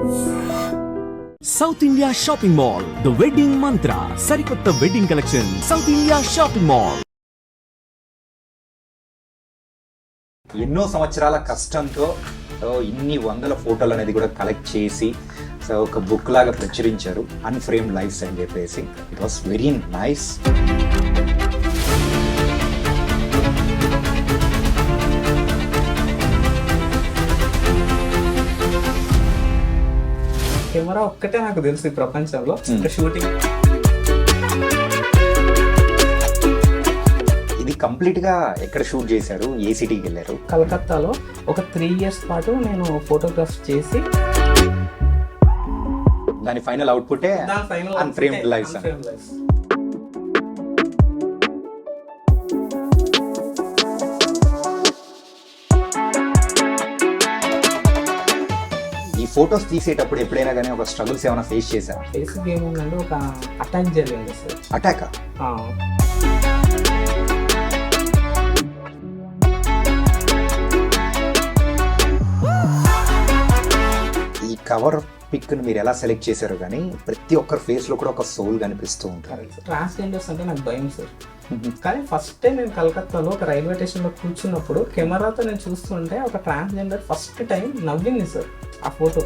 South India shopping mall the wedding మంత్ర సరికొత్త wedding collection south India shopping mall. ఎన్నో సంవత్సరాల కష్టంతో ఇన్ని వందల ఫోటోలు అనేది కూడా కలెక్ట్ చేసి ఒక బుక్ లాగా ప్రచురించారు, అన్ఫ్రేమ్ లైఫ్స్ అని చెప్పేసి. It was very nice. Camera ఒక్కటే నాకు తెలుసు ఈ ప్రపంచంలో. షూటింగ్ ఇది కంప్లీట్ గా ఎక్కడ షూట్ చేశారు? ఏ సిటీకి వెళ్ళారు? కలకత్తాలో ఒక 3 years పాటు నేను ఫోటోగ్రాఫ్ చేసి దాని ఫైనల్ అవుట్పుట్ అన్ఫ్రేమ్ లైఫ్స్. ఈ ఫొటోస్ తీసేటప్పుడు ఎప్పుడైనా కానీ ఒక స్ట్రగుల్స్ ఏమైనా ఫేస్ చేశారా? బేసిక్ ఏముందంటే ఒక అటాక్ జరిగింది సార్. అటాక్? ఈ కవర్ పిక్ ని మీరు ఎలా సెలెక్ట్ చేశారు? కానీ ప్రతి ఒక్కరి ఫేస్ లో కూడా ఒక సోల్ కనిపిస్తూ ఉంటారు. ట్రాన్స్జెండర్స్ అంటే నాకు భయం సార్. కానీ ఫస్ట్ టైం నేను కలకత్తాలో ఒక రైల్వే స్టేషన్లో కూర్చున్నప్పుడు కెమెరాతో నేను చూస్తుంటే ఒక ట్రాన్స్జెండర్ ఫస్ట్ టైం నవ్వింది సార్ ఆ photo.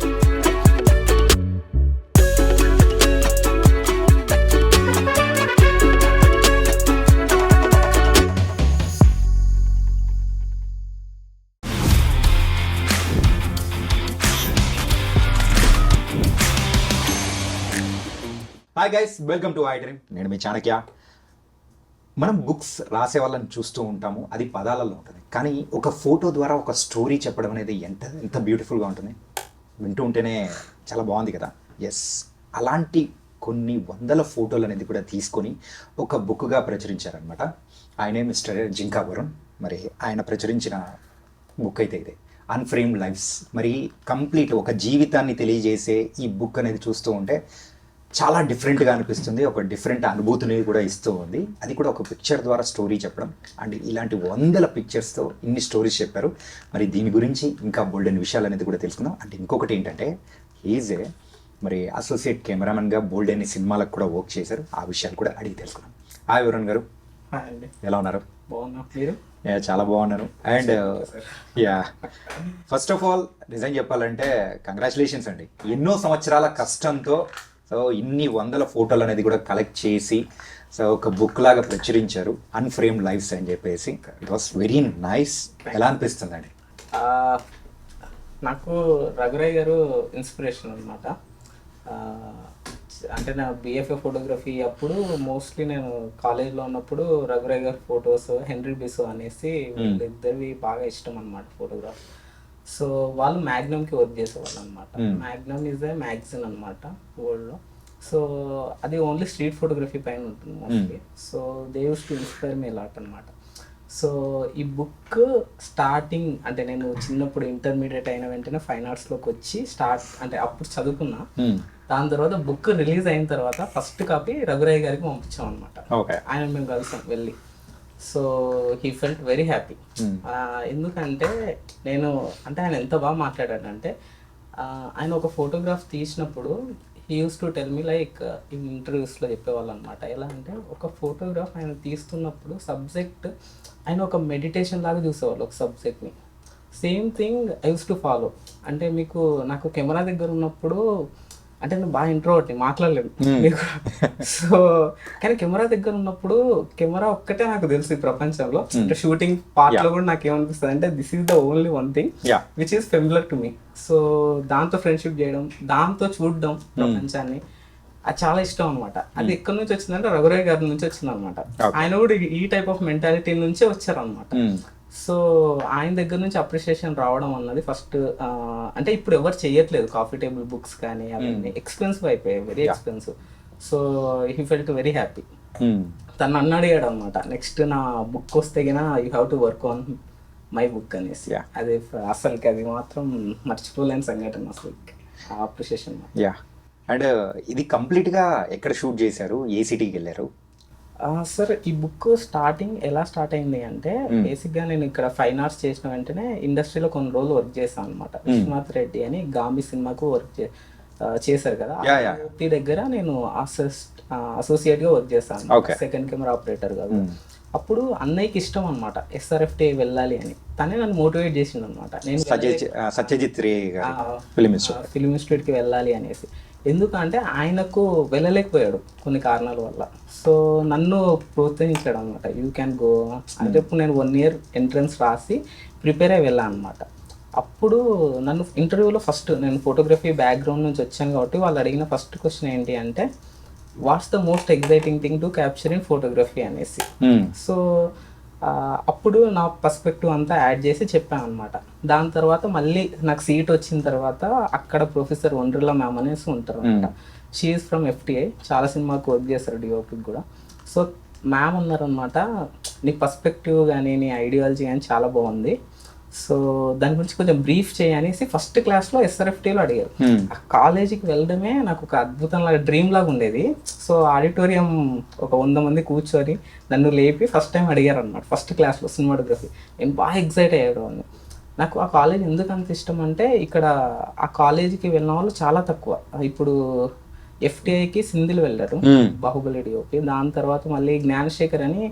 Hi guys, welcome to I dream. నేను మీ చాణక్య. మనం బుక్స్ రాసే వాళ్ళని చూస్తూ ఉంటాము, అది పదాలలో ఉంటుంది. కానీ ఒక ఫోటో ద్వారా ఒక స్టోరీ చెప్పడం అనేది ఎంత బ్యూటిఫుల్గా ఉంటుంది. వింటూ ఉంటేనే చాలా బాగుంది కదా. ఎస్, అలాంటి కొన్ని వందల ఫోటోలు అనేది కూడా తీసుకొని ఒక బుక్గా ప్రచురించారనమాట. ఆయనే మిస్టర్ జింకా వరుణ్. మరి ఆయన ప్రచురించిన బుక్ అయితే ఇదే, అన్ఫ్రేమ్ లైఫ్స్. మరి కంప్లీట్ ఒక జీవితాన్ని తెలియజేసే ఈ బుక్ అనేది చూస్తూ ఉంటే చాలా డిఫరెంట్గా అనిపిస్తుంది. ఒక డిఫరెంట్ అనుభూతిని కూడా ఇస్తూ ఉంది. అది కూడా ఒక పిక్చర్ ద్వారా స్టోరీ చెప్పడం. అండ్ ఇలాంటి వందల పిక్చర్స్తో ఇన్ని స్టోరీస్ చెప్పారు. మరి దీని గురించి ఇంకా బోల్డెన్ విషయాలు అనేది కూడా తెలుసుకుందాం. అంటే ఇంకొకటి ఏంటంటే, ఈజే మరి అసోసియేట్ కెమెరామెన్గా బోల్డెన్ సినిమాలకు కూడా వర్క్ చేశారు. ఆ విషయాలు కూడా అడిగి తెలుసుకున్నాం. హాయ్ వరుణ్ గారు, ఎలా ఉన్నారు? చాలా బాగున్నాను. అండ్ ఫస్ట్ ఆఫ్ ఆల్ నిజం చెప్పాలంటే కంగ్రాచులేషన్స్ అండి. ఎన్నో సంవత్సరాల కష్టంతో ఇన్ని వందల ఫోటోలు అనేది కూడా కలెక్ట్ చేసి ఒక బుక్ లాగా ప్రచురించారు, అన్ఫ్రేమ్ లైఫ్స్ అని చెప్పేసి. It was very nice. ఎలా అనిపిస్తుందండి? నాకు రఘురాయ్ గారు ఇన్స్పిరేషన్ అనమాట. అంటే నా బిఎఫ్ఏ ఫోటోగ్రఫీ అప్పుడు మోస్ట్లీ నేను కాలేజ్లో ఉన్నప్పుడు రఘురాయ్ గారి ఫొటోస్, హెన్రీ బిసో అనేసి వీళ్ళిద్దరివి బాగా ఇష్టం అనమాట ఫోటోగ్రాఫ్. సో వాళ్ళు మ్యాగ్నమ్కి వర్క్ చేసేవాళ్ళు అనమాట. మ్యాగ్నమ్ ఈజ్ ఏ మ్యాగజైన్ అనమాట వరల్డ్లో. సో అది ఓన్లీ స్ట్రీట్ ఫోటోగ్రఫీ పైన ఉంటుంది mostly. So they use to inspire me lot అనమాట. సో ఈ బుక్ స్టార్టింగ్ అంటే నేను చిన్నప్పుడు ఇంటర్మీడియట్ అయిన వెంటనే ఫైన్ ఆర్ట్స్లోకి వచ్చి అంటే అప్పుడు చదువుకున్నా. దాని తర్వాత బుక్ రిలీజ్ అయిన తర్వాత ఫస్ట్ కాపీ రఘురాయ్ గారికి పంపించాం అనమాట. ఆయన మేము కలిసాం వెళ్ళి. So he felt very happy. ఎందుకంటే ఆయన ఎంత బాగా మాట్లాడాడంటే, ఆయన ఒక ఫోటోగ్రాఫ్ తీసినప్పుడు he use to tell me like ఈ ఇంటర్వ్యూస్లో చెప్పేవాళ్ళు అనమాట. ఎలా అంటే ఒక ఫోటోగ్రాఫ్ ఆయన తీస్తున్నప్పుడు సబ్జెక్ట్ ఆయన ఒక మెడిటేషన్ లాగా చూసేవాళ్ళు ఒక సబ్జెక్ట్ని. Same thing I use to follow. అంటే నాకు కెమెరా దగ్గర ఉన్నప్పుడు అంటే నేను బాగా ఇంట్రోవర్ట్, మాట్లాడలేదు మీకు. సో కానీ కెమెరా దగ్గర ఉన్నప్పుడు కెమెరా ఒక్కటే నాకు తెలుసు ఈ ప్రపంచంలో. అంటే షూటింగ్ పార్ట్ లో కూడా నాకు ఏమనిపిస్తుంది అంటే this is the only one thing which is familiar to me. So దాంతో ఫ్రెండ్షిప్ చేయడం, దాంతో చూడడం ప్రపంచాన్ని, అది చాలా ఇష్టం అనమాట. అది ఎక్కడి నుంచి వచ్చిందంటే రఘురాయ్ గారి నుంచి వచ్చింది అనమాట. ఆయన కూడా ఈ టైప్ ఆఫ్ మెంటాలిటీ నుంచే వచ్చారనమాట. సో ఆయన దగ్గర నుంచి అప్రిషియేషన్ రావడం అన్నది ఫస్ట్. అంటే ఇప్పుడు ఎవరు చేయట్లేదు కాఫీ టేబుల్ బుక్స్ కానీ, అవన్నీ ఎక్స్పెన్సివ్ అయిపోయాయి, very expensive. So he felt very happy. తను నన్ను అడిగాడు అనమాట, నెక్స్ట్ నా బుక్ వస్తే గినా you have to work on my book అనేసి. అది అసలుకి అది మాత్రం మర్చిపోలేని సంఘటన అసలు అప్రిషియేషన్. అండ్ ఇది కంప్లీట్ గా ఎక్కడ షూట్ చేశారు? ఏ సిటీకి వెళ్ళారు? సార్ ఈ బుక్ స్టార్టింగ్ ఎలా స్టార్ట్ అయింది అంటే బేసిక్గా నేను ఇక్కడ ఫైన్ ఆర్ట్స్ చేసిన వెంటనే ఇండస్ట్రీలో కొన్ని రోజులు వర్క్ చేశాను అనమాట. విశ్వనాథ్ రెడ్డి అని గాంబీ సినిమాకు చేశారు కదా, మూర్తి దగ్గర నేను అసోసియేట్ గా వర్క్ చేశాను, సెకండ్ కెమెరా ఆపరేటర్ కాదు. అప్పుడు అన్నయ్యకి ఇష్టం అనమాట SRFT వెళ్ళాలి అని, తనే నన్ను మోటివేట్ చేసిండు అనమాట. నేను సత్యజిత్ రే ఫిల్మ్ ఇన్స్టిట్యూట్కి వెళ్ళాలి అనేసి. ఎందుకంటే ఆయనకు వెళ్ళలేకపోయాడు కొన్ని కారణాల వల్ల. సో నన్ను ప్రోత్సహించాడు అనమాట, యూ క్యాన్ గో అంటే. ఇప్పుడు నేను 1 year ఎంట్రన్స్ రాసి ప్రిపేర్ అయ్యి వెళ్ళాను అనమాట. అప్పుడు నన్ను ఇంటర్వ్యూలో ఫస్ట్, నేను ఫోటోగ్రఫీ బ్యాక్గ్రౌండ్ నుంచి వచ్చాను కాబట్టి వాళ్ళు అడిగిన ఫస్ట్ క్వశ్చన్ ఏంటి అంటే, what's the most exciting thing to capture in photography అనేసి. సో అప్పుడు నా పర్స్పెక్టివ్ అంతా యాడ్ చేసి చెప్పాను అనమాట. దాని తర్వాత మళ్ళీ నాకు సీట్ వచ్చిన తర్వాత అక్కడ ప్రొఫెసర్ వండ్రిలా మ్యామ్ అనేసి ఉంటారు అనమాట. షీఈస్ ఫ్రమ్ FTI, చాలా సినిమాకు వర్క్ చేస్తారు DOPకి కూడా. సో మ్యామ్ ఉన్నారనమాట, నీ పర్స్పెక్టివ్ కానీ నీ ఐడియాలజీ కానీ చాలా బాగుంది, సో దాని గురించి కొంచెం బ్రీఫ్ చేయనేసి ఫస్ట్ క్లాస్లో SRFTలో అడిగారు. ఆ కాలేజీకి వెళ్ళడమే నాకు ఒక అద్భుతంలాగా డ్రీమ్ లాగా ఉండేది. సో ఆడిటోరియం ఒక 100 మంది కూర్చొని నన్ను లేపి ఫస్ట్ టైం అడిగారు అనమాట, ఫస్ట్ క్లాస్లో సినిమాటోగ్రఫీ. నేను బాగా ఎగ్జైట్ అయ్యాడు అని. నాకు ఆ కాలేజ్ ఎందుకు అంత ఇష్టం అంటే, ఇక్కడ ఆ కాలేజీకి వెళ్ళిన వాళ్ళు చాలా తక్కువ. ఇప్పుడు FTIకి సింధిల్ వెళ్ళారు, బాహుబలి DOP. దాని తర్వాత మళ్ళీ జ్ఞానశేఖర్ అని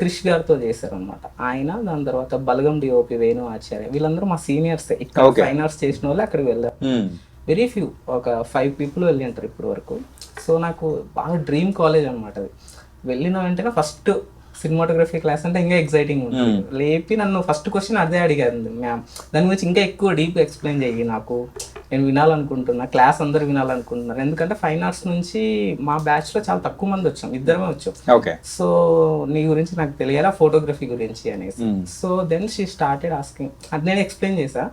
క్రిష్ గారితో చేశారు అనమాట ఆయన. దాని తర్వాత బలగం DOP వేణు ఆచార్య, వీళ్ళందరూ మా సీనియర్సే. ఇక్కడ ఫైన్ ఆర్ట్స్ చేసిన వాళ్ళు అక్కడికి వెళ్ళారు. వెరీ ఫ్యూ, ఒక 5 people వెళ్ళి ఉంటారు ఇప్పటి వరకు. సో నాకు బాగా డ్రీమ్ కాలేజ్ అనమాట అది. వెళ్ళిన వెంటనే ఫస్ట్ సినిమాటోగ్రఫీ క్లాస్ అంటే ఇంకా ఎగ్జైటింగ్ ఉంటుంది. లేపి నన్ను ఫస్ట్ క్వశ్చన్ అదే అడిగారు మ్యామ్, దాని గురించి ఇంకా ఎక్కువ డీప్ ఎక్స్ప్లెయిన్ చెయ్యి, నాకు నేను వినాలనుకుంటున్నా, క్లాస్ అందరు వినాలనుకుంటున్నారు. ఎందుకంటే ఫైన్ ఆర్ట్స్ నుంచి మా బ్యాచ్లో చాలా తక్కువ మంది వచ్చాం, 2 వచ్చాం. సో నీ గురించి నాకు తెలియాలా, ఫోటోగ్రఫీ గురించి అనేసి. So then she started asking. అది నేను ఎక్స్ప్లెయిన్ చేశా.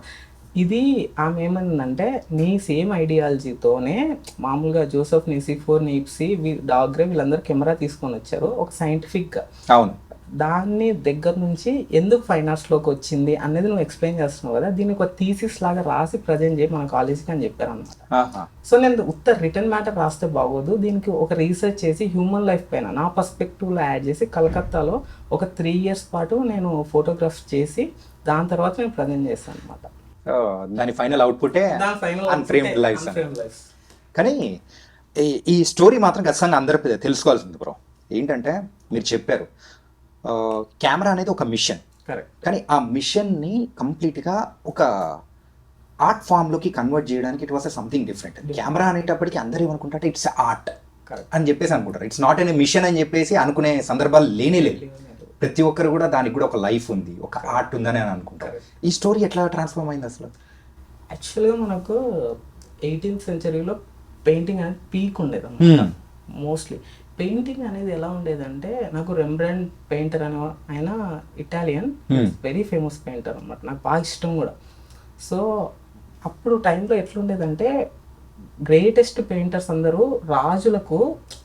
ఇది ఆమె ఏమైందంటే, నీ సేమ్ ఐడియాలజీతోనే మామూలుగా జోసెఫ్ నిసిఫోర్ నీప్సీ డాగ్రే వీళ్ళందరూ కెమెరా తీసుకొని వచ్చారు ఒక సైంటిఫిక్గా. అవును, దాన్ని దగ్గర నుంచి ఎందుకు ఫైన్ ఆర్ట్స్లోకి వచ్చింది అనేది నువ్వు ఎక్స్ప్లెయిన్ చేస్తున్నావు కదా, దీన్ని ఒక థీసిస్ లాగా రాసి ప్రజెంట్ చేయి మన కాలేజీకి అని చెప్పారు అనమాట. సో నేను ఉత్త రిటర్న్ మ్యాటర్ రాస్తే బాగోదు, దీనికి ఒక రీసెర్చ్ చేసి హ్యూమన్ లైఫ్ పైన నా పర్స్పెక్టివ్లో యాడ్ చేసి కలకత్తాలో ఒక 3 years పాటు నేను ఫోటోగ్రాఫ్ చేసి దాని తర్వాత నేను ప్రజెంట్ చేస్తాను అనమాట. దాని ఫైనల్ అవుట్పుటే అన్ఫ్రేమ్డ్ లైఫ్స్. కానీ ఈ స్టోరీ మాత్రం ఖచ్చితంగా అందరూ తెలుసుకోవాల్సింది బ్రో. ఏంటంటే మీరు చెప్పారు కెమెరా అనేది ఒక మిషన్, కానీ ఆ మిషన్ని కంప్లీట్గా ఒక ఆర్ట్ ఫామ్లోకి కన్వర్ట్ చేయడానికి it was something different. Camera అనేటప్పటికి అందరూ ఏమనుకుంటారు, ఇట్స్ ఆర్ట్ అని చెప్పేసి అనుకుంటారు. ఇట్స్ నాట్ ఎన్ మిషన్ అని చెప్పేసి అనుకునే సందర్భాలు లేనే లేదు. ప్రతి ఒక్కరు కూడా దానికి కూడా ఒక లైఫ్ ఉంది, ఒక ఆర్ట్ ఉందని అని అనుకుంటారు. ఈ స్టోరీ ఎట్లా ట్రాన్స్ఫార్మ్ అయింది అసలు? యాక్చువల్గా మనకు 18th centuryలో పెయింటింగ్ అనేది పీక్ ఉండేది అన్నమాట. మోస్ట్లీ పెయింటింగ్ అనేది ఎలా ఉండేదంటే, నాకు రెంబ్రాండ్ పెయింటర్ అనే ఆయన ఇటాలియన్, వెరీ ఫేమస్ పెయింటర్ అన్నమాట, నాకు బాగా ఇష్టం కూడా. సో అప్పుడు టైంలో ఎట్లుండేదంటే, గ్రేటెస్ట్ పెయింటర్స్ అందరూ రాజులకు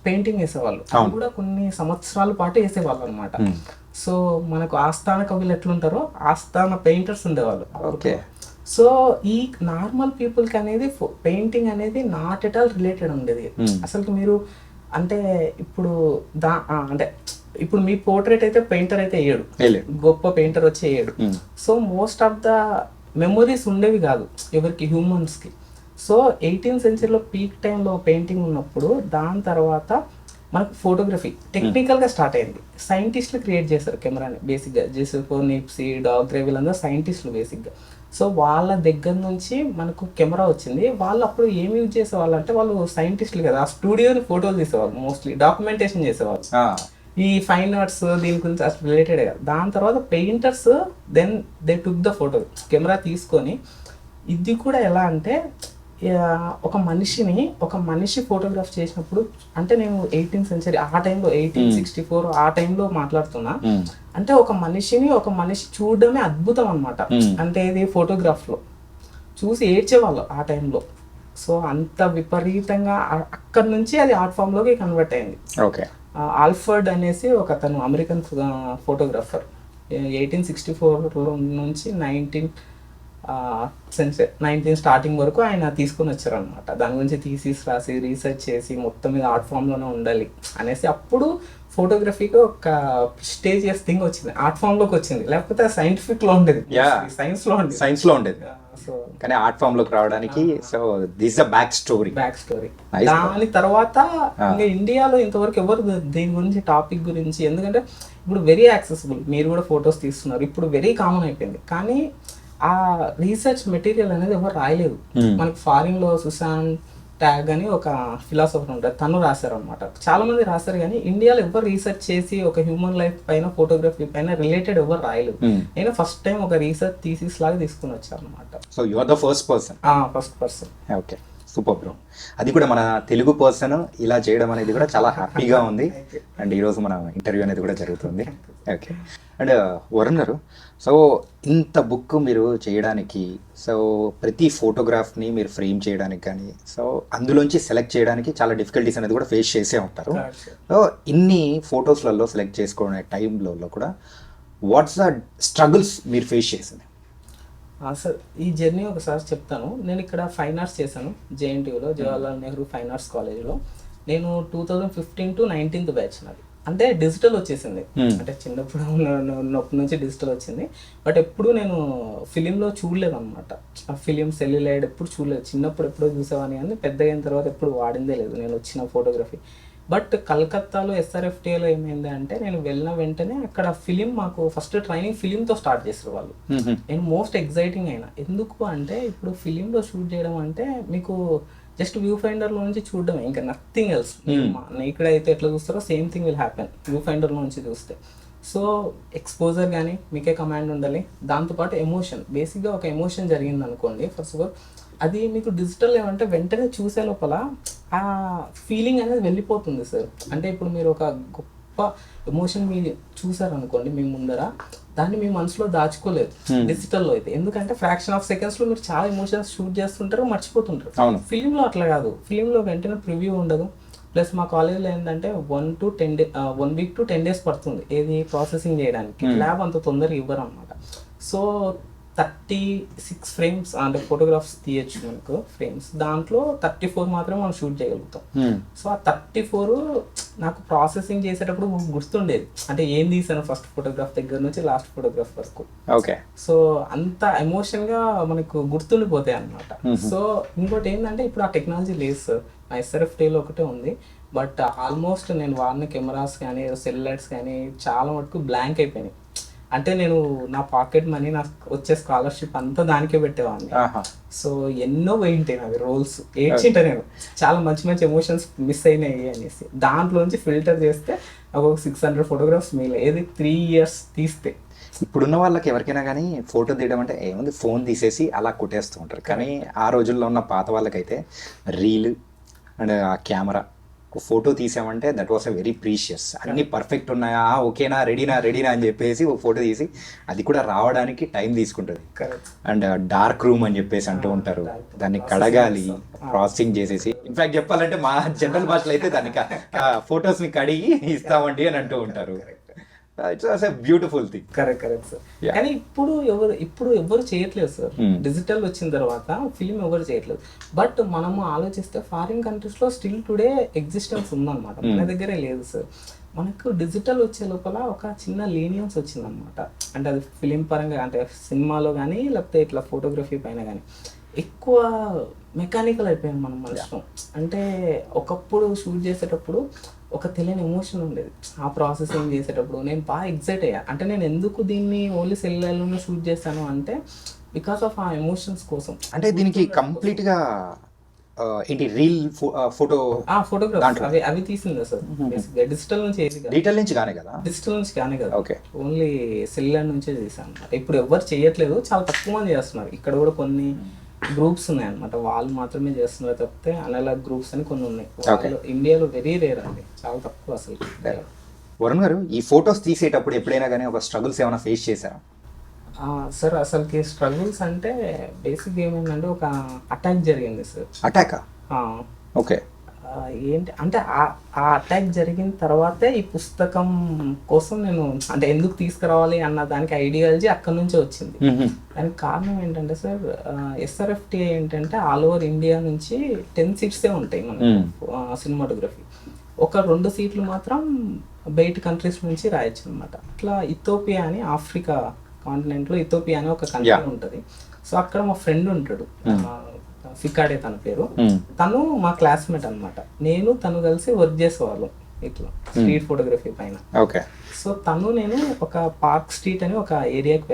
పెయింటింగ్ వేసేవాళ్ళు, అది కూడా కొన్ని సంవత్సరాల పాటు వేసేవాళ్ళు అనమాట. సో మనకు ఆస్థాన కవులు ఎట్లుంటారో ఆస్థాన పెయింటర్స్ ఉండేవాళ్ళు. ఓకే, సో ఈ నార్మల్ పీపుల్కి అనేది పెయింటింగ్ అనేది నాట్ ఎట్ ఆల్ రిలేటెడ్ ఉండేది అసలు. మీరు అంటే ఇప్పుడు అంటే ఇప్పుడు మీ పోర్ట్రేట్ అయితే పెయింటర్ అయితే వేయడు, గొప్ప పెయింటర్ వచ్చి వేయడు. So most of the memories ఉండేవి కాదు ఎవరికి, హ్యూమన్స్కి. సో 18th centuryలో పీక్ టైంలో పెయింటింగ్ ఉన్నప్పుడు, దాని తర్వాత మనకు ఫోటోగ్రఫీ టెక్నికల్గా స్టార్ట్ అయింది. సైంటిస్టులు క్రియేట్ చేశారు కెమెరాని బేసిక్గా, జోసెఫ్ నిప్సీ డాగ్రే వీళ్ళందరూ సైంటిస్టులు బేసిక్గా. సో వాళ్ళ దగ్గర నుంచి మనకు కెమెరా వచ్చింది. వాళ్ళు అప్పుడు ఏం యూజ్ చేసేవాళ్ళు అంటే, వాళ్ళు సైంటిస్టులు కదా, ఆ స్టూడియోని ఫోటోలు తీసేవాళ్ళు, మోస్ట్లీ డాక్యుమెంటేషన్ చేసేవాళ్ళు. ఈ ఫైన్ ఆర్ట్స్ దీని గురించి అసలు రిలేటెడ్ కదా. దాని తర్వాత painters then they took the photo, camera తీసుకొని. ఇది కూడా ఎలా అంటే, ఒక మనిషి ఫోటోగ్రాఫ్ చేసినప్పుడు, అంటే నేను 18th century ఆ టైంలో 1864 ఆ టైంలో మాట్లాడుతున్నా. అంటే ఒక మనిషి చూడడమే అద్భుతం అనమాట. అంటే ఇది ఫోటోగ్రాఫ్లో చూసి ఏడ్చేవాళ్ళు ఆ టైంలో. సో అంత విపరీతంగా అక్కడ నుంచి అది ఆర్ట్ ఫామ్లోకి కన్వర్ట్ అయింది. ఓకే, ఆల్ఫర్డ్ అనేసి ఒక అతను అమెరికన్ ఫోటోగ్రాఫర్ 1864 నుంచి సెన్స్ 19 స్టార్టింగ్ వరకు ఆయన తీసుకొని వచ్చారనమాట. దాని గురించి థీసిస్ రాసి రీసెర్చ్ చేసి మొత్తం మీద ఆర్ట్ ఫామ్లోనే ఉండాలి అనేసి అప్పుడు ఫోటోగ్రఫీకి ఒక ప్రెస్టీజియస్ థింగ్ వచ్చింది, ఆర్ట్ ఫామ్లోకి వచ్చింది. లేకపోతే సైంటిఫిక్లో ఉండేది, సైన్స్లో ఉండేది, సైన్స్ లో ఉండేది. సో కానీ ఆర్ట్ ఫామ్ లోకి రావడానికి so this the back story. Nice. దాని తర్వాత ఇంకా ఇండియాలో ఇంతవరకు ఎవరు దీని గురించి టాపిక్ గురించి, ఎందుకంటే ఇప్పుడు వెరీ యాక్సెసిబుల్, మీరు కూడా ఫొటోస్ తీస్తున్నారు, ఇప్పుడు వెరీ కామన్ అయిపోయింది. కానీ ఆ రీసెర్చ్ మెటీరియల్ అనేది ఎవరు రాయలేదు. మనకి ఫారిన్ లో సుశాన్ ట్యాగ్ అని ఒక ఫిలాసఫర్ ఉంటారు, తను రాశారు అనమాట. చాలా మంది రాశారు కానీ ఇండియాలో ఎవరు రీసెర్చ్ చేసి ఒక హ్యూమన్ లైఫ్ పైన ఫోటోగ్రఫీ పైన రిలేటెడ్ ఎవరు రాయలేదు. నేను ఫస్ట్ టైం ఒక రీసెర్చ్ థీసిస్ లాగా తీసుకుని వచ్చాను అనమాట. So you are the first person. First person. Okay, super bro. అది కూడా మన తెలుగు పర్సన్ ఇలా చేయడం అనేది కూడా చాలా హ్యాపీగా ఉంది. అండ్ ఈరోజు మన ఇంటర్వ్యూ అనేది కూడా జరుగుతుంది. ఓకే. అండ్ వరుణ్ గారు, సో ఇంత బుక్ మీరు చేయడానికి, సో ప్రతి ఫోటోగ్రాఫ్ని మీరు ఫ్రేమ్ చేయడానికి కానీ, సో అందులోంచి సెలెక్ట్ చేయడానికి చాలా డిఫికల్టీస్ అనేది కూడా ఫేస్ చేసే ఉంటారు. సో ఇన్ని ఫొటోస్లలో సెలెక్ట్ చేసుకునే టైంలో కూడా వాట్స్ ద స్ట్రగుల్స్ మీరు ఫేస్ చేసింది? సార్ ఈ జర్నీ ఒకసారి చెప్తాను. నేను ఇక్కడ ఫైన్ ఆర్ట్స్ చేశాను జేఎన్టీయూలో, జవహర్లాల్ నెహ్రూ ఫైన్ ఆర్ట్స్ కాలేజ్లో. నేను 2015 to 19th బ్యాచ్ నాది. అంటే డిజిటల్ వచ్చేసింది, అంటే చిన్నప్పుడు ఉన్నప్పటి నుంచి డిజిటల్ వచ్చింది. బట్ ఎప్పుడు నేను ఫిలింలో చూడలేదు అనమాట. ఆ ఫిలిం సెల్యులైడ్ ఎప్పుడు చూడలేదు. చిన్నప్పుడు ఎప్పుడో చూసేవాని కానీ పెద్దగా అయిన తర్వాత ఎప్పుడు వాడిందే లేదు నేను వచ్చిన ఫోటోగ్రఫీ. బట్ కలకత్తాలో SRFTలో ఏమైంది అంటే, నేను వెళ్ళిన వెంటనే అక్కడ ఫిలిం మాకు ఫస్ట్ ట్రైనింగ్ ఫిలింతో స్టార్ట్ చేశారు వాళ్ళు. నేను మోస్ట్ ఎగ్జైటింగ్ అయినా. ఎందుకు అంటే ఇప్పుడు ఫిలింలో షూట్ చేయడం అంటే మీకు జస్ట్ వ్యూ ఫైండర్లో నుంచి చూడడమే, ఇంకా నథింగ్ ఎల్స్. ఇక్కడ అయితే ఎట్లా చూస్తారో సేమ్ థింగ్ విల్ హ్యాపెన్ వ్యూ ఫైండర్లో నుంచి చూస్తే. సో ఎక్స్పోజర్ కానీ మీకే కమాండ్ ఉండాలి, దాంతోపాటు ఎమోషన్. బేసిక్గా ఒక ఎమోషన్ జరిగింది అనుకోండి, ఫస్ట్ ఆఫ్ ఆల్ అది మీకు డిజిటల్ ఏమంటే వెంటనే చూసే లోపల ఆ ఫీలింగ్ అనేది వెళ్ళిపోతుంది సార్. అంటే ఇప్పుడు మీరు ఒక గొప్ప ఎమోషన్ మీరు చూసారనుకోండి మీ ముందర, దాన్ని మీ మనసులో దాచుకోలేదు డిజిటల్లో అయితే. ఎందుకంటే ఫ్రాక్షన్ ఆఫ్ సెకండ్స్లో మీరు చాలా ఎమోషన్స్ షూట్ చేస్తుంటారు, మర్చిపోతుంటారు. ఫిలింలో అట్లా కాదు. ఫిలింలో వెంటనే ప్రివ్యూ ఉండదు. ప్లస్ మా కాలేజ్లో ఏంటంటే 1 week to 10 days పడుతుంది ఏది ప్రాసెసింగ్ చేయడానికి. ల్యాబ్ అంత తొందరగా ఇవ్వరు అనమాట. సో 36 ఫ్రేమ్స్ అంటే ఫోటోగ్రాఫ్స్ తీయచ్చు మనకు ఫ్రేమ్స్, దాంట్లో 34 మాత్రమే మనం షూట్ చేయగలుగుతాం. సో ఆ 34 నాకు ప్రాసెసింగ్ చేసేటప్పుడు గుర్తుండేది, అంటే ఏం తీసాను ఫస్ట్ ఫోటోగ్రాఫ్ దగ్గర నుంచి లాస్ట్ ఫోటోగ్రాఫ్ వరకు. ఓకే. సో అంత ఎమోషన్గా మనకు గుర్తుండిపోతాయి అనమాట. సో ఇంకోటి ఏంటంటే ఇప్పుడు ఆ టెక్నాలజీ లేదు సార్, నా SRFTలో ఒకటే ఉంది. బట్ ఆల్మోస్ట్ నేను వాడిన కెమెరాస్ కానీ సెల్ లైట్స్ కానీ చాలా మటుకు బ్లాంక్ అయిపోయినాయి. అంటే నేను నా పాకెట్ మనీ నాకు వచ్చే స్కాలర్షిప్ అంతా దానికే పెట్టేవాడిని. సో ఎన్నో పోయింటాయి అవి రోల్స్, ఏడ్చింటే నేను చాలా మంచి మంచి ఎమోషన్స్ మిస్ అయినాయి అనేసి. దాంట్లోంచి ఫిల్టర్ చేస్తే ఒక 600 ఫోటోగ్రాఫ్స్ మిగిలిన ఏది 3 years తీస్తే. ఇప్పుడున్న వాళ్ళకి ఎవరికైనా కానీ ఫోటో తీయడం అంటే ఏముంది, ఫోన్ తీసేసి అలా కొట్టేస్తూ ఉంటారు. కానీ ఆ రోజుల్లో ఉన్న పాత వాళ్ళకైతే రీల్ అండ్ ఆ కెమెరా ఫోటో తీసామంటే that was a very precious. అన్ని పర్ఫెక్ట్ ఉన్నాయా, ఓకేనా, రెడీనా అని చెప్పేసి ఒక ఫోటో తీసి అది కూడా రావడానికి టైం తీసుకుంటుంది. అండ్ డార్క్ రూమ్ అని చెప్పేసి అంటూ ఉంటారు, దాన్ని కడగాలి, ప్రాసెసింగ్ చేసేసి. ఇన్ఫాక్ట్ చెప్పాలంటే మా జనరల్ భాషలో అయితే దాన్ని ఫొటోస్ని కడిగి ఇస్తామండి అని అంటూ ఉంటారు. It's beautiful thing. Correct sir. కానీ ఇప్పుడు ఎవరు చేయట్లేదు సార్. డిజిటల్ వచ్చిన తర్వాత ఫిలిం ఎవరు చేయట్లేదు. బట్ మనము ఆలోచిస్తే ఫారిన్ కంట్రీస్ లో స్టిల్ టుడే ఎగ్జిస్టెన్స్ ఉందన్నమాట, మన దగ్గరే లేదు సార్. మనకు డిజిటల్ వచ్చే లోపల ఒక చిన్న లీనియన్స్ వచ్చిందనమాట. అంటే అది ఫిలిం పరంగా, అంటే సినిమాలో కానీ లేకపోతే ఇట్లా ఫోటోగ్రఫీ పైన కానీ ఎక్కువ మెకానికల్ అయిపోయాం మనం మనుషులం. అంటే ఒకప్పుడు షూట్ చేసేటప్పుడు ఒక తెలియని ఎమోషన్ ఉండేది. ఆ ప్రాసెసింగ్ చేసేటప్పుడు నేను బాగా ఎగ్జైట్ అయ్యా. అంటే నేను ఎందుకు దీన్ని ఓన్లీ సెల్యులైడ్లోనే షూట్ చేశాను అంటే బికాస్ ఆఫ్ ఆ ఎమోషన్స్ కోసం. అంటే దీనికి కంప్లీట్గా ఏంటి రీల్ ఫోటోగ్రాఫ్ అవి తీసిందా సార్? డిజిటల్ నుంచి డిజిటల్ నుంచి కానే కదా? డిజిటల్ నుంచి కానే కదా, ఓకే. ఓన్లీ సెల్యులైడ్ నుంచే చేశాను అనమాట. ఇప్పుడు ఎవరు చేయట్లేదు, చాలా తక్కువ మంది చేస్తున్నారు. ఇక్కడ కూడా కొన్ని గ్రూప్స్ ఉన్నాయి అనమాట, వాళ్ళు మాత్రమే చేస్తున్నారు తప్పితే అనలాగ్ గ్రూప్స్ అని కొన్ని ఉన్నాయి. ఇండియాలో వెరీ రేర్ అండి, చాలా తక్కువ అసలు. వరుణ్ గారు, ఈ ఫొటోస్ తీసేటప్పుడు ఎప్పుడైనా కానీ ఒక స్ట్రగుల్స్ ఏమైనా ఫేస్ చేశారా? సార్ అసలుకి స్ట్రగుల్స్ అంటే బేసిక్ ఏమైందంటే ఒక అటాక్ జరిగింది సార్. అటాకా? ఓకే. ఏంటి అంటే ఆ అటాక్ జరిగిన తర్వాతే ఈ పుస్తకం కోసం నేను అంటే ఎందుకు తీసుకురావాలి అన్న దానికి ఐడియాలజీ అక్కడ నుంచే వచ్చింది. దానికి కారణం ఏంటంటే సార్, SRFTA ఏంటంటే ఆల్ ఓవర్ ఇండియా నుంచి 10 సీట్సే ఉంటాయి మనకి సినిమాటోగ్రఫీ. ఒక 2 సీట్లు మాత్రం బయట కంట్రీస్ నుంచి రాయొచ్చు అనమాట. అట్లా ఇథోపియా అని ఆఫ్రికా కాంటినెంట్లో ఇథోపియా అని ఒక కంట్రీ ఉంటుంది. సో అక్కడ మా ఫ్రెండ్ ఉంటాడు, ఫికాడే తన పేరు. తను మా క్లాస్మేట్ అనమాట. నేను తను కలిసి వర్క్ చేసేవాళ్ళం ఇట్లా స్ట్రీట్ ఫోటోగ్రఫీ పైన. సో తను నేను ఒక పార్క్ స్ట్రీట్ అని ఒక ఏరియాకి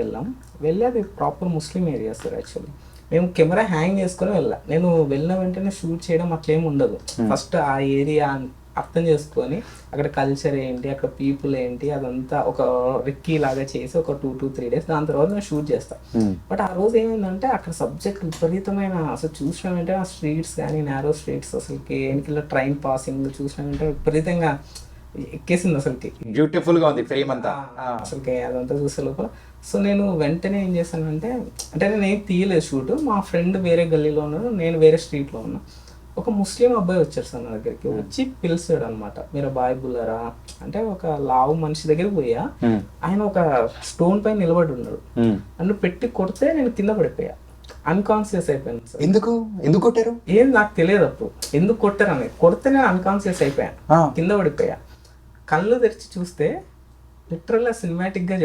వెళ్ళి అది ప్రాపర్ ముస్లిం ఏరియా సార్. యాక్చువల్లీ మేము కెమెరా హ్యాంగ్ చేసుకుని నేను వెళ్ళిన వెంటనే షూట్ చేయడం అట్లేం ఉండదు. ఫస్ట్ ఆ ఏరియా అర్థం చేసుకొని అక్కడ కల్చర్ ఏంటి, అక్కడ పీపుల్ ఏంటి, అదంతా ఒక రిక్కీ లాగా చేసి ఒక 2 to 3 days దాని తర్వాత నేను షూట్ చేస్తాను. బట్ ఆ రోజు ఏమైందంటే అక్కడ సబ్జెక్ట్ విపరీతమైన, అసలు చూసినామంటే ఆ స్ట్రీట్స్ కానీ నేరో స్ట్రీట్స్ అసలుకి ఏంటి ట్రైన్ పాసింగ్ చూసినామంటే విపరీతంగా ఎక్కేసింది అసలుకి. బ్యూటిఫుల్ గా ఉంది ఫ్రేమ్ అంతా అసలుకి అదంతా చూసే లోపల. సో నేను వెంటనే ఏం చేశానంటే, అంటే నేను ఏం తీయలేదు షూట్, మా ఫ్రెండ్ వేరే గల్లీలో ఉన్నాడు, నేను వేరే స్ట్రీట్లో ఉన్నా. ఒక ముస్లిం అబ్బాయి వచ్చాడు సార్ నా దగ్గరికి, వచ్చి పిలిచాడు అనమాట, మీరు బాయ్ బుల్లరా అంటే ఒక లావు మనిషి దగ్గరికి పోయా. ఆయన ఒక స్టోన్ పైన నిలబడి ఉన్నాడు, నన్ను పెట్టి కొడితే నేను కింద పడిపోయా, అన్కాన్షియస్ అయిపోయాను సార్. ఎందుకు కొట్టారు ఏం నాకు తెలియదు అప్పుడు ఎందుకు కొట్టారు అనేది. కొడితే నేను అన్కాన్షియస్ అయిపోయాను, కింద పడిపోయా. కళ్ళు తెరిచి చూస్తే లిటరల్గా సినిమాటిక్ గా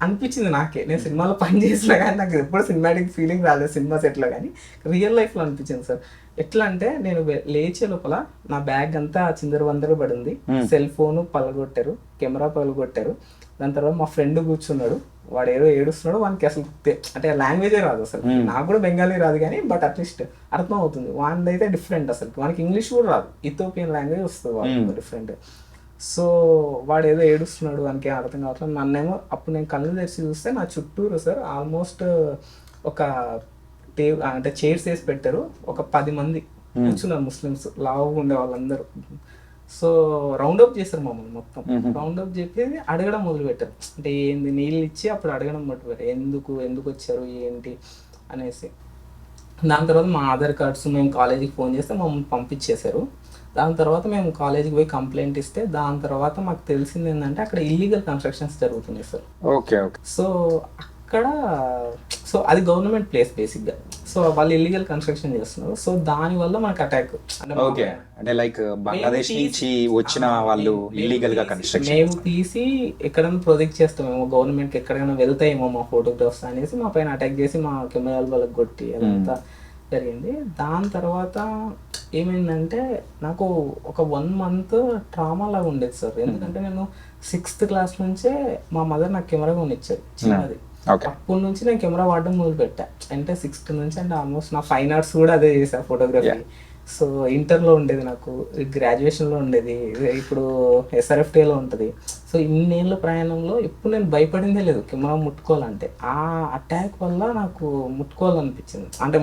అనిపించింది నాకే. నేను సినిమాలో పని చేసినా కానీ నాకు ఎప్పుడు సినిమాటిక్ ఫీలింగ్ రాలేదు సినిమా సెట్లో, కానీ రియల్ లైఫ్లో అనిపించింది సార్. ఎట్లా అంటే నేను లేచే లోపల నా బ్యాగ్ అంతా చిందరవందర పడింది, సెల్ ఫోన్ పగలగొట్టారు, కెమెరా పగలగొట్టారు. దాని తర్వాత మా ఫ్రెండ్ కూర్చున్నాడు, వాడు ఏదో ఏడుస్తున్నాడు, వానికి అసలు అంటే లాంగ్వేజే రాదు అసలు. నాకు కూడా బెంగాలీ రాదు కానీ బట్ అట్లీస్ట్ అర్థం అవుతుంది. వాడిది అయితే డిఫరెంట్, అసలు వానికి ఇంగ్లీష్ కూడా రాదు, ఇథోపియన్ లాంగ్వేజ్ వస్తుంది వాడికి డిఫరెంట్. సో వాడు ఏదో ఏడుస్తున్నాడు, వానికి అర్థం కావట్లేదు. నన్నేమో అప్పుడు నేను కళ్ళు తెరిచి చూస్తే నా చుట్టూరు సార్ ఆల్మోస్ట్ ఒక అంటే చైర్స్ వేసి పెట్టారు, ఒక 10 మంది కూర్చున్నారు ముస్లిమ్స్, లావు ఉండే వాళ్ళందరూ. సో రౌండప్ చేశారు మమ్మల్ని మొత్తం. రౌండప్ చెప్పేది అడగడం మొదలు పెట్టారు, అంటే ఏంది నీళ్ళు ఇచ్చి అప్పుడు అడగడం మొదలు పెట్టారు, ఎందుకు వచ్చారు ఏంటి అనేసి. దాని తర్వాత మా ఆధార్ కార్డ్స్ మేము కాలేజీకి ఫోన్ చేస్తే మమ్మల్ని పంపించేశారు. దాని తర్వాత మేము కాలేజీకి పోయి కంప్లైంట్ ఇస్తే దాని తర్వాత మాకు తెలిసింది ఏంటంటే అక్కడ ఇల్లీగల్ కన్స్ట్రక్షన్స్ జరుగుతున్నాయి సార్. సో అక్కడ సో అది గవర్నమెంట్ ప్లేస్ బేసిక్గా. సో వాళ్ళు ఇల్లీగల్ కన్స్ట్రక్షన్ చేస్తున్నారు. సో దాని వల్ల మనకు అటాక్ అంటే లైక్ బంగ్లాదేశ్ నుంచి వచ్చిన వాళ్ళు ఇల్లీగల్ గా కన్స్ట్రక్షన్ మేము తీసి ఎక్కడైనా ప్రొజెక్ట్ చేస్తామేమో, గవర్నమెంట్ కి ఎక్కడైనా వెళ్తాయేమో మా ఫోటోగ్రాఫ్స్ అనేసి మా పైన అటాక్ చేసి మా కెమెరాలు వాళ్ళకి కొట్టి అదంతా జరిగింది. దాని తర్వాత ఏమైందంటే నాకు ఒక 1 month ట్రామా లాగా ఉండేది సార్. ఎందుకంటే నేను 6th class నుంచే మా మదర్ నాకు కెమెరా కొనిచ్చారు చిన్నది. అప్పటి నుంచి నేను కెమెరా వాడడం మొదలు పెట్టా. అంటే 6th నుంచి అంటే ఆల్మోస్ట్ నా ఫైన్ ఆర్ట్స్ కూడా అదే చేసా, ఫోటోగ్రఫీ. సో ఇంటర్లో ఉండేది, నాకు గ్రాడ్యుయేషన్లో ఉండేది, ఇప్పుడు SRFTలో ఉంటుంది. సో ఇన్నేళ్ళ ప్రయాణంలో ఎప్పుడు నేను భయపడిందే లేదు కెమెరా ముట్టుకోవాలంటే. ఆ అటాక్ వల్ల నాకు ముట్టుకోవాలనిపించింది, అంటే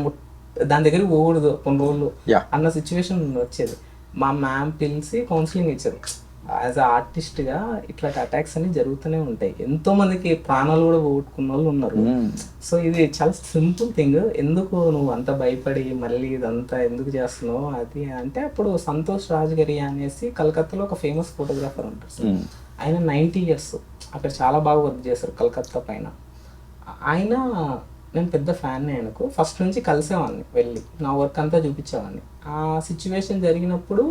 దాని దగ్గరికి పోకూడదు కొన్ని రోజులు అన్న సిచ్యువేషన్ వచ్చేది. మా మ్యామ్ పిలిచి కౌన్సిలింగ్ ఇచ్చారు. యాజ్ అ ఆర్టిస్ట్గా ఇట్లాంటి అటాక్స్ అన్ని జరుగుతూనే ఉంటాయి, ఎంతో మందికి ప్రాణాలు కూడా పోగొట్టుకున్న వాళ్ళు ఉన్నారు. సో ఇది చాలా సింపుల్ థింగ్, ఎందుకు నువ్వు అంత భయపడి మళ్ళీ ఇదంతా ఎందుకు చేస్తున్నావు అది అంటే, అప్పుడు సంతోష్ రాజ్గిరి అనేసి కలకత్తాలో ఒక ఫేమస్ ఫోటోగ్రాఫర్ ఉంటారు సార్. ఆయన 90 years అక్కడ చాలా బాగా వర్క్ చేశారు కలకత్తా పైన. ఆయన నేను పెద్ద ఫ్యాన్ ఆయనకు, ఫస్ట్ నుంచి కలిసేవాడిని, వెళ్ళి నా వర్క్ అంతా చూపించేవాడిని. ఆ సిచ్యువేషన్ జరిగినప్పుడు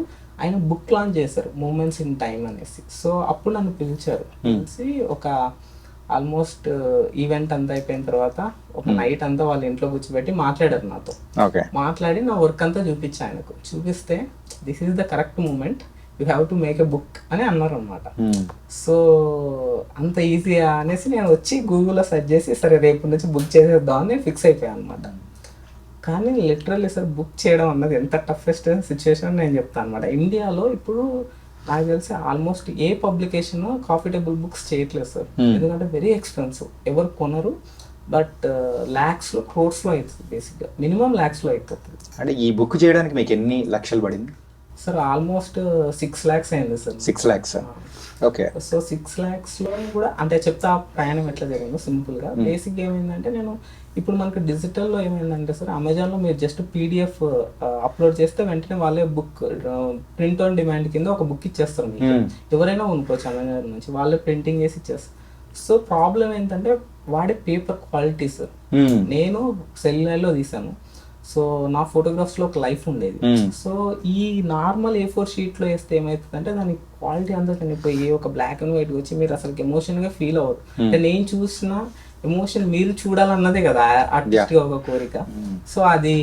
ఆయన బుక్ లాంచ్ చేశారు, మూమెంట్స్ ఇన్ టైమ్ అనేసి. సో అప్పుడు నన్ను పిలిచారు, పిలిచి ఒక ఆల్మోస్ట్ ఈవెంట్ అంతా అయిపోయిన తర్వాత ఒక నైట్ అంతా వాళ్ళ ఇంట్లో కూర్చోబెట్టి మాట్లాడారు నాతో. మాట్లాడి నా వర్క్ అంతా చూపించా ఆయనకు. చూపిస్తే this is the correct moment, you have to make a book అని అన్నారు అనమాట. సో అంత ఈజీగా అనేసి నేను వచ్చి గూగుల్లో సెర్చ్ చేసి సరే రేపు నుంచి బుక్ చేసేద్దామని ఫిక్స్ అయిపోయాను అనమాట. కానీ లిటరల్లీ సార్ బుక్ చేయడం అన్నది ఎంత టఫెస్ట్ సిచ్యువేషన్ నేను చెప్తాను అనమాట. ఇండియాలో ఇప్పుడు నాకు తెలిసి ఆల్మోస్ట్ ఏ పబ్లికేషన్ కాఫీ టేబుల్ బుక్స్ చేయట్లేదు సార్, ఎందుకంటే వెరీ ఎక్స్పెన్సివ్, ఎవరు కొనరు. బట్ lakhsలో crores అవుతుంది, బేసిక్గా మినిమం lakhsలో అయిపోతుంది. అంటే ఈ బుక్ చేయడానికి మీకు ఎన్ని లక్షలు పడింది? సార్ ఆల్మోస్ట్ 6 lakhs అయింది సార్. 6 lakhs. ఓకే. సో 6 lakhsలో కూడా అంటే చెప్తా ప్రయాణం ఎట్లా జరిగిందో సింపుల్గా. బేసిక్ ఏమైందంటే నేను ఇప్పుడు మనకు డిజిటల్లో ఏమైందంటే సార్ అమెజాన్లో మీరు జస్ట్ పీడిఎఫ్ అప్లోడ్ చేస్తే వెంటనే వాళ్ళే బుక్ ప్రింట్ ఆన్ డిమాండ్ కింద ఒక బుక్ ఇచ్చేస్తారు మీకు. ఎవరైనా కొనుక్కోవచ్చు అమెజాన్ నుంచి, వాళ్ళే ప్రింటింగ్ చేసి ఇచ్చేస్తారు. సో ప్రాబ్లం ఏంటంటే వాడే పేపర్ క్వాలిటీ సార్. నేను సెల్యులర్లో తీసాను, సో నా ఫోటోగ్రాఫ్స్లో ఒక లైఫ్ ఉండేది. సో ఈ నార్మల్ A4 షీట్లో వేస్తే ఏమవుతుందంటే దాని క్వాలిటీ అంతా చనిపోయి ఒక బ్లాక్ అండ్ వైట్ వచ్చి మీరు అసలు ఎమోషన్గా ఫీల్ అవ్వదు. అంటే నేను చూసిన ఎమోషన్ మీరు చూడాలన్నదే కదా ఆర్టిస్ట్ గా ఒక కోరిక. సో అది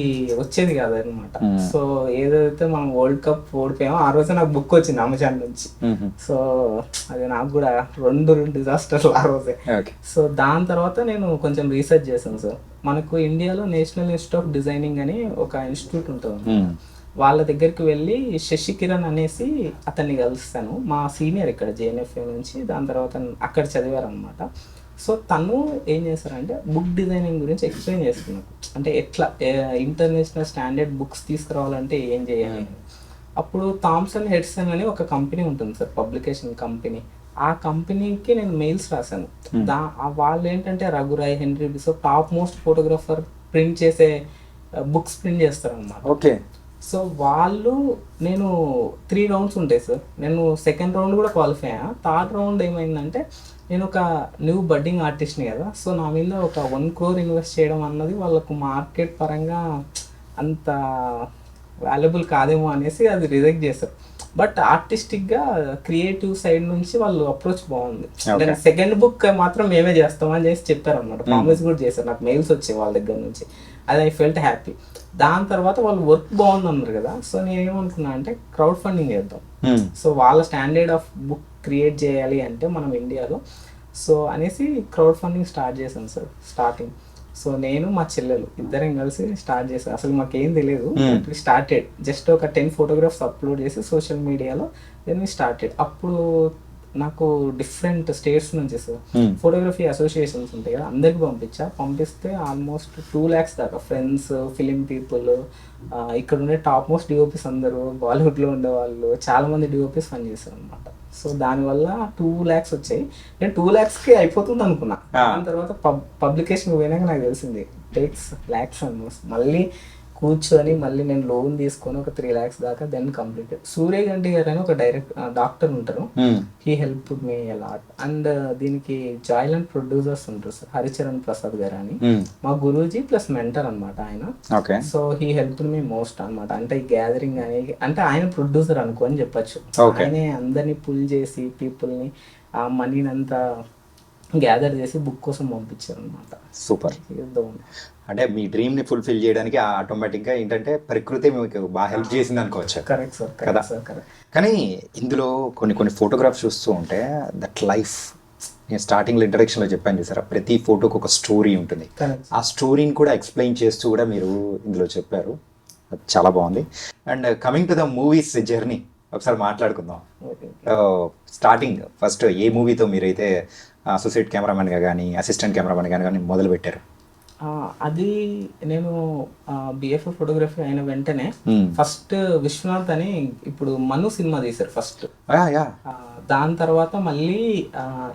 వచ్చేది కదా అనమాట. సో ఏదైతే మనం వరల్డ్ కప్ ఓడిపోయామో ఆ రోజు నాకు బుక్ వచ్చింది అమెజాన్ నుంచి. సో అది నాకు కూడా రెండు డిజాస్టర్లు ఆ రోజే. సో దాని తర్వాత నేను కొంచెం రీసెర్చ్ చేశాను సార్. మనకు ఇండియాలో నేషనల్ ఇన్స్టిట్యూట్ ఆఫ్ డిజైనింగ్ అని ఒక ఇన్స్టిట్యూట్ ఉంటుంది. వాళ్ళ దగ్గరికి వెళ్ళి శశి కిరణ్ అనేసి అతన్ని కలుస్తాను, మా సీనియర్ ఇక్కడ JNFA నుంచి. దాని తర్వాత అక్కడ చదివారు అనమాట. సో తను ఏం చేస్తారంటే బుక్ డిజైనింగ్ గురించి ఎక్స్ప్లెయిన్ చేస్తున్నారు. అంటే ఎట్లా ఇంటర్నేషనల్ స్టాండర్డ్ బుక్స్ తీసుకురావాలంటే ఏం చేయాలి. అప్పుడు థామ్సన్ హెడ్సన్ అని ఒక కంపెనీ ఉంటుంది సార్, పబ్లికేషన్ కంపెనీ. ఆ కంపెనీకి నేను మెయిల్స్ రాశాను. వాళ్ళు ఏంటంటే రఘురాయ్, హెన్రీ బిసో టాప్ మోస్ట్ ఫోటోగ్రాఫర్ ప్రింట్ చేసే బుక్స్ ప్రింట్ చేస్తారు అన్నమాట. ఓకే. సో వాళ్ళు నేను 3 rounds ఉంటాయి సార్. నేను సెకండ్ రౌండ్ కూడా క్వాలిఫై అయ్యా. థర్డ్ రౌండ్ ఏమైందంటే నేను ఒక న్యూ బడ్డింగ్ ఆర్టిస్ట్ని కదా, సో నా మీద ఒక 1 crore ఇన్వెస్ట్ చేయడం అన్నది వాళ్ళకు మార్కెట్ పరంగా అంత వాల్యుబుల్ కాదేమో అనేసి అది రిజెక్ట్ చేశారు. బట్ ఆర్టిస్టిక్గా క్రియేటివ్ సైడ్ నుంచి వాళ్ళు అప్రోచ్ బాగుంది. సెకండ్ బుక్ మాత్రం మేమే చేస్తామని చేసి చెప్పారు అనమాట. ప్రామిస్ కూడా చేశారు, నాకు మెయిల్స్ వచ్చాయి వాళ్ళ దగ్గర నుంచి. అది ఐ ఫెల్ట్ హ్యాపీ. దాని తర్వాత వాళ్ళు వర్క్ బాగుంది అన్నారు కదా, సో నేనేమనుకున్నా అంటే క్రౌడ్ ఫండింగ్ చేద్దాం. సో వాళ్ళ స్టాండర్డ్ ఆఫ్ బుక్ క్రియేట్ చేయాలి అంటే మనం ఇండియాలో, సో అనేసి క్రౌడ్ ఫండింగ్ స్టార్ట్ చేశాను సార్ స్టార్టింగ్. సో నేను మా చెల్లెలు ఇద్దరం కలిసి స్టార్ట్ చేసాం. అసలు మాకేం తెలియదు, స్టార్టెడ్ జస్ట్ ఒక 10 photographs అప్లోడ్ చేసి సోషల్ మీడియాలో దెన్ స్టార్టెడ్. అప్పుడు నాకు డిఫరెంట్ స్టేట్స్ నుంచి సార్ ఫోటోగ్రఫీ అసోసియేషన్స్ ఉంటాయి కదా, అందరికి పంపిస్తే ఆల్మోస్ట్ 2 lakhs దాకా ఫ్రెండ్స్, ఫిలిం పీపుల్, ఇక్కడ ఉండే టాప్ మోస్ట్ డిఓపీస్ అందరూ, బాలీవుడ్లో ఉండే వాళ్ళు చాలా మంది డిఓపీస్ పని చేశారు అనమాట. సో దానివల్ల 2 lakhs వచ్చాయి. నేను 2 lakhsకి అయిపోతుంది అనుకున్నా. దాని తర్వాత పబ్లికేషన్ పోయినాక నాకు తెలిసింది టేక్స్ lakhs ఆల్మోస్ట్. మళ్ళీ కూర్చొని మళ్ళీ నేను లోన్ తీసుకొని ఒక 3 lakhs దాకా దెన్ కంప్లీటెడ్. సూర్యగంటి గారు అని ఒక డాక్టర్ ఉంటారు, he help me a lot. And దీనికి జాయిలెంట్ ప్రొడ్యూసర్స్ ఉంటారు సార్, హరిచరణ్ ప్రసాద్ గారు అని మా గురూజీ ప్లస్ మెంటర్ అనమాట ఆయన. So he help me most అనమాట. అంటే ఈ గ్యాదరింగ్ అనేది అంటే ఆయన ప్రొడ్యూసర్ అనుకోని చెప్పచ్చు. ఆయనే అందరినీ పుల్ చేసి పీపుల్ని ఆ మనీని అంతా గ్యాదర్ చేసి బుక్ కోసం పంపించారు అనమాట. సూపర్. అంటే మీ డ్రీమ్ ని ఫుల్ఫిల్ చేయడానికి ఆటోమేటిక్ గా ఏంటంటే ప్రకృతి మీకు బాగా హెల్ప్ చేసింది అనుకోవచ్చు. కరెక్ట్ సార్ కదా. కానీ ఇందులో కొన్ని ఫోటోగ్రాఫ్స్ చూస్తూ ఉంటే దట్ లైఫ్, నేను స్టార్టింగ్లో ఇంట్రడక్షన్లో చెప్పాను చూసారా, ప్రతి ఫోటోకి ఒక స్టోరీ ఉంటుంది. ఆ స్టోరీని కూడా ఎక్స్ప్లెయిన్ చేస్తూ కూడా మీరు ఇందులో చెప్పారు, చాలా బాగుంది. And coming to the movies journey ఒకసారి మాట్లాడుకుందాం. స్టార్టింగ్ ఫస్ట్ ఏ మూవీతో మీరైతే అసోసియేట్ కెమెరామెన్గా కానీ అసిస్టెంట్ కెమెరామెన్గా కానీ మొదలు పెట్టారు? అది నేను BFA ఫోటోగ్రఫీ అయిన వెంటనే ఫస్ట్ విశ్వనాథ్ అని ఇప్పుడు మను సినిమా తీశారు ఫస్ట్. దాని తర్వాత మళ్ళీ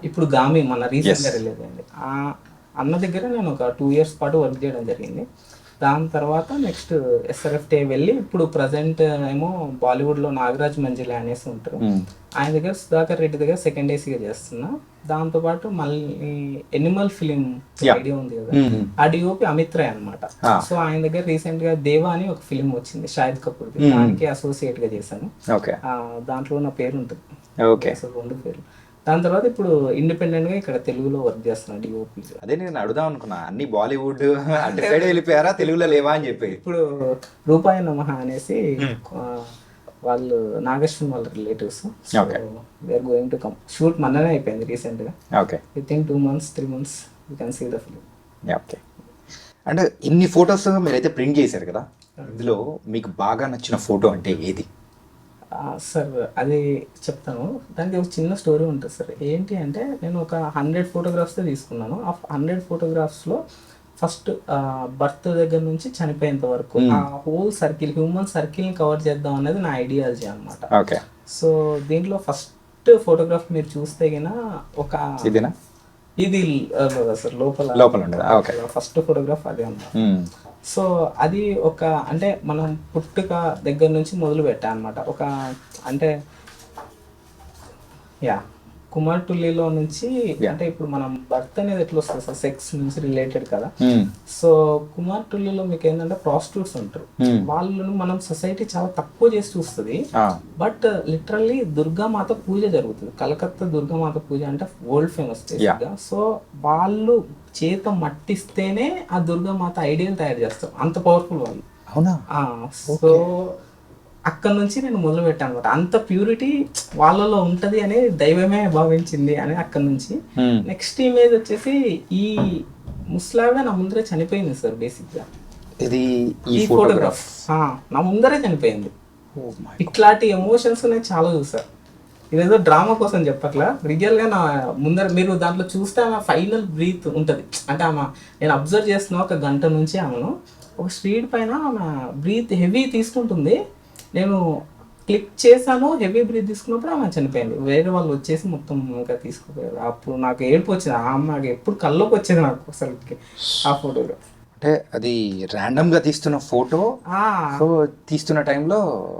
ఇప్పుడు గామి మన రీసెంట్గా రిలీజ్ అయింది. అన్న దగ్గర నేను ఒక 2 years పాటు వర్క్ చేయడం జరిగింది. దాని తర్వాత నెక్స్ట్ SRFT వెళ్ళి ఇప్పుడు ప్రజెంట్ ఏమో బాలీవుడ్లో నాగరాజ్ మంజిలా అనేసి ఉంటారు, ఆయన దగ్గర సుధాకర్ రెడ్డి దగ్గర సెకండ్ ఏసీగా చేస్తున్నా. దాంతోపాటు మళ్ళీ ఎనిమల్ ఫిలిం ఐడియా ఉంది కదా, ఆ డిఓపి అమిత్ రాయ్ అనమాట. సో ఆయన దగ్గర రీసెంట్ గా దేవా అని ఒక ఫిలిం వచ్చింది షాహిద్ కపూర్, దానికి అసోసియేట్ గా చేశాను. దాంట్లో నా పేరు ఉంటుంది, అసలు 2 పేర్లు. దాని తర్వాత ఇప్పుడు ఇండిపెండెంట్ గా ఇక్కడ తెలుగులో వర్క్ చేస్తున్నాను డిఓపి. అదే నేను అడుగుదాం అనుకున్నా, అన్ని బాలీవుడ్ అంటే సైడ్ వెళ్ళిపోయారా, తెలుగులో లేవా అని చెప్పి. ఇప్పుడు రూపాయి నమః అనేసి వాళ్ళు నాగేశ్వరం వాళ్ళ relatives, we're going to come. Shoot మొన్ననే అయిపోయింది రీసెంట్ గా. With in 2 months 3 months you can see the film. Okay. అంటే ఇన్ని ఫొటోస్ మీరైతే ప్రింట్ చేశారు కదా, ఇందులో మీకు బాగా నచ్చిన ఫోటో అంటే ఏది? సార్ అది చెప్తాను. దానికి ఒక చిన్న స్టోరీ ఉంటుంది సార్. ఏంటి అంటే నేను ఒక 100 photographs తీసుకున్నాను. ఆ 100 photographsలో ఫస్ట్ బర్త్ దగ్గర నుంచి చనిపోయేంత వరకు ఆ హోల్ సర్కిల్, హ్యూమన్ సర్కిల్ని కవర్ చేద్దాం అనేది నా ఐడియాలజీ అనమాట. ఓకే. సో దీంట్లో ఫస్ట్ ఫోటోగ్రాఫ్ మీరు చూస్తే గిన ఒక ఇదేనా? ఇది సార్ లోపల ఉండదు. ఓకే. ఫస్ట్ ఫోటోగ్రాఫ్ అదే అన్నమాట. సో అది ఒక అంటే మనం పుట్టుక దగ్గర నుంచి మొదలు పెట్టా అనమాట. ఒక అంటే కుమార్టుల్లిలో నుంచి అంటే ఇప్పుడు మనం బర్త్ అనేది ఎట్లా వస్తుంది సార్, సెక్స్ నుంచి రిలేటెడ్ కదా. సో కుమార్టుల్లిలో మీకు ఏంటంటే ప్రాస్టిట్యూట్స్ ఉంటారు, వాళ్ళను మనం సొసైటీ చాలా తక్కువ చేసి చూస్తుంది. బట్ లిటరల్లీ దుర్గామాత పూజ జరుగుతుంది, కలకత్తా దుర్గామాత పూజ అంటే వరల్డ్ ఫేమస్. సో వాళ్ళు చేత మట్టిస్తేనే ఆ దుర్గామాత ఐడియల్ తయారు చేస్తారు, అంత పవర్ఫుల్ వాళ్ళు. అవునా? సో అక్కడ నుంచి నేను మొదలు పెట్టాను అనమాట. అంత ప్యూరిటీ వాళ్ళలో ఉంటది అని దైవమే భావించింది అని అక్కడ నుంచి. నెక్స్ట్ ఇమేజ్ వచ్చేసి ఈ ముస్లావిడ నా ముందరే చనిపోయింది సార్. బేసిక్ గా ఇది ఈ ఫోటోగ్రాఫ్ నా ముందరే చనిపోయింది. ఇట్లాంటి ఎమోషన్స్ నేను చాలా చూసా. ఇదేదో డ్రామా కోసం చెప్పట్లా, రియల్ గా నా ముందర మీరు దాంట్లో చూస్తే ఆమె ఫైనల్ బ్రీత్ ఉంటది. అంటే ఆమె నేను అబ్జర్వ్ చేస్తున్నా ఒక గంట నుంచి ఆమెను ఒక స్ట్రీట్ పైన ఆమె బ్రీత్ హెవీ తీసుకుంటుంది. నేను క్లిక్ చేశాను, హెవీ బ్రీత్ తీసుకున్నప్పుడు ఆమె చనిపోయింది. వేరే వాళ్ళు వచ్చేసి మొత్తం ఇంకా తీసుకుపోయారు. అప్పుడు నాకు ఏడుపు వచ్చింది. ఆమె నాకు ఎప్పుడు కల్లోకి వచ్చేది నాకు అసలు ఆ ఫోటోగ్రాఫ్. అంటే అది ర్యాండమ్ గా తీస్తున్న ఫోటో, సో తీస్తున్న టైంలో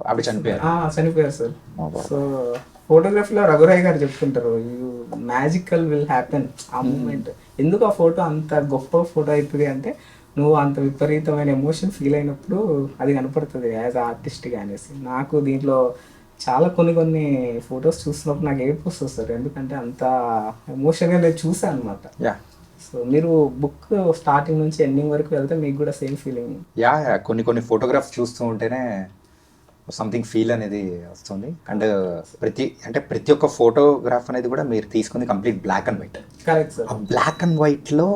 ఆవిడ చనిపోయారు సార్. సో ఫోటోగ్రఫీలో రఘురాయ్ గారు చెప్తుంటారు, యూ మ్యాజికల్ విల్ హ్యాపెన్. ఆ మూమెంట్ ఎందుకు ఆ ఫోటో అంత గొప్ప ఫోటో అవుతుంది అంటే నువ్వు అంత విపరీతమైన ఎమోషన్ ఫీల్ అయినప్పుడు అది కనపడుతుంది యాజ్ ఆర్టిస్ట్గా అనేసి. నాకు దీంట్లో చాలా కొన్ని ఫొటోస్ చూసినప్పుడు నాకు ఏడుపు వస్తుంది సార్, ఎందుకంటే అంత ఎమోషన్గా నేను చూసాను అనమాట. సో మీరు బుక్ స్టార్టింగ్ నుంచి ఎండింగ్ వరకు వెళ్తే మీకు కూడా సేమ్ ఫీలింగ్. కొన్ని ఫోటోగ్రాఫ్స్ చూస్తూ ఉంటేనే సంథింగ్ ఫీల్ అనేది వస్తుంది. అండ్ ప్రతి ఒక్క ఫోటోగ్రాఫ్ అనేది కూడా మీరు తీసుకుంది complete black and white. Correct sir. ఆ బ్లాక్ అండ్ వైట్ లో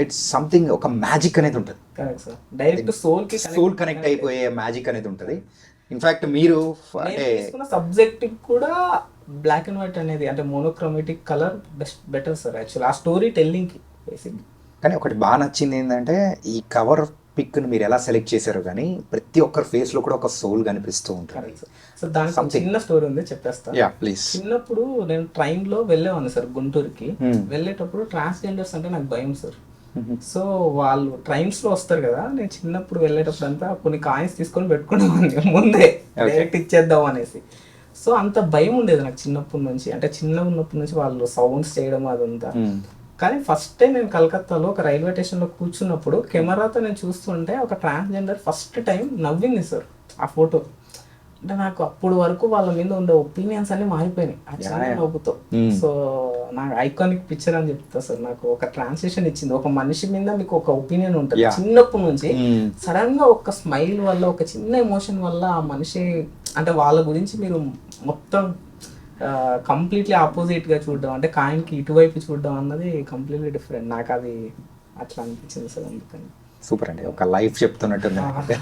ఇట్స్ సంథింగ్, ఒక మ్యాజిక్ అనేది ఉంటుంది. Correct sir. Direct soul connect అయిపోయే మ్యాజిక్ అనేది ఉంటుంది. ఇన్ఫాక్ట్ మీరు అంటే సబ్జెక్ట్ కూడా బ్లాక్ అండ్ వైట్ అనేది అంటే monochromatic colour better sir actual ఆ స్టోరీ టెల్లింగ్ కి బేసిక్. కానీ ఒకటి బాగా నచ్చింది ఏంటంటే ఈ కవర్ పిక్ని మీరు ఎలా సెలెక్ట్ చేశారు, కానీ ప్రతి ఒక్కరి ఫేస్ లో కూడా ఒక సోల్ కనిపిస్తూ ఉంటుంది. సో దానికి చిన్న స్టోరీ ఉంది చెప్పేస్తా. ప్లీజ్. చిన్నప్పుడు నేను ట్రైన్ లో వెళ్ళేవాడిని సార్ గుంటూరుకి. వెళ్ళేటప్పుడు ట్రాన్స్జెండర్స్ అంటే నాకు భయం సార్. సో వాళ్ళు ట్రైన్స్ లో వస్తారు కదా, నేను చిన్నప్పుడు వెళ్ళేటప్పుడు అంతా కొన్ని కాయిన్స్ తీసుకొని పెట్టుకునేవాడిని ముందే డైరెక్ట్ ఇచ్చేద్దాం అనేసి. సో అంత భయం ఉండేది నాకు చిన్నప్పటి నుంచి, అంటే చిన్నగా ఉన్నప్పటి నుంచి వాళ్ళు సౌండ్స్ చేయడం అదంతా. కానీ ఫస్ట్ టైం నేను కలకత్తాలో ఒక రైల్వే స్టేషన్లో కూర్చున్నప్పుడు కెమెరాతో నేను చూస్తుంటే ఒక ట్రాన్స్జెండర్ ఫస్ట్ టైం నవ్వింది సార్ ఆ ఫోటో. అంటే నాకు అప్పుడు వరకు వాళ్ళ మీద ఉండే ఒపీనియన్స్ అన్ని మారిపోయినాయి ఆ చిన్న నవ్వుతో. సో నాకు ఐకానిక్ పిక్చర్ అని చెప్తా సార్. నాకు ఒక ట్రాన్స్లేషన్ ఇచ్చింది. ఒక మనిషి మీద మీకు ఒక ఒపీనియన్ ఉంటుంది చిన్నప్పటి నుంచి, సడన్ గా ఒక స్మైల్ వల్ల ఒక చిన్న ఎమోషన్ వల్ల ఆ మనిషి అంటే వాళ్ళ గురించి మీరు మొత్తం కంప్లీట్లీ ఆపోజిట్ గా చూడడం, అంటే కాయిన్కి ఇటువైపు చూడడం అన్నది కంప్లీట్లీ డిఫరెంట్. నాకు అది అట్లా అనిపించింది సార్. అందుకని సూపర్ అండి, ఒక లైఫ్ చెప్తున్నట్టుంది.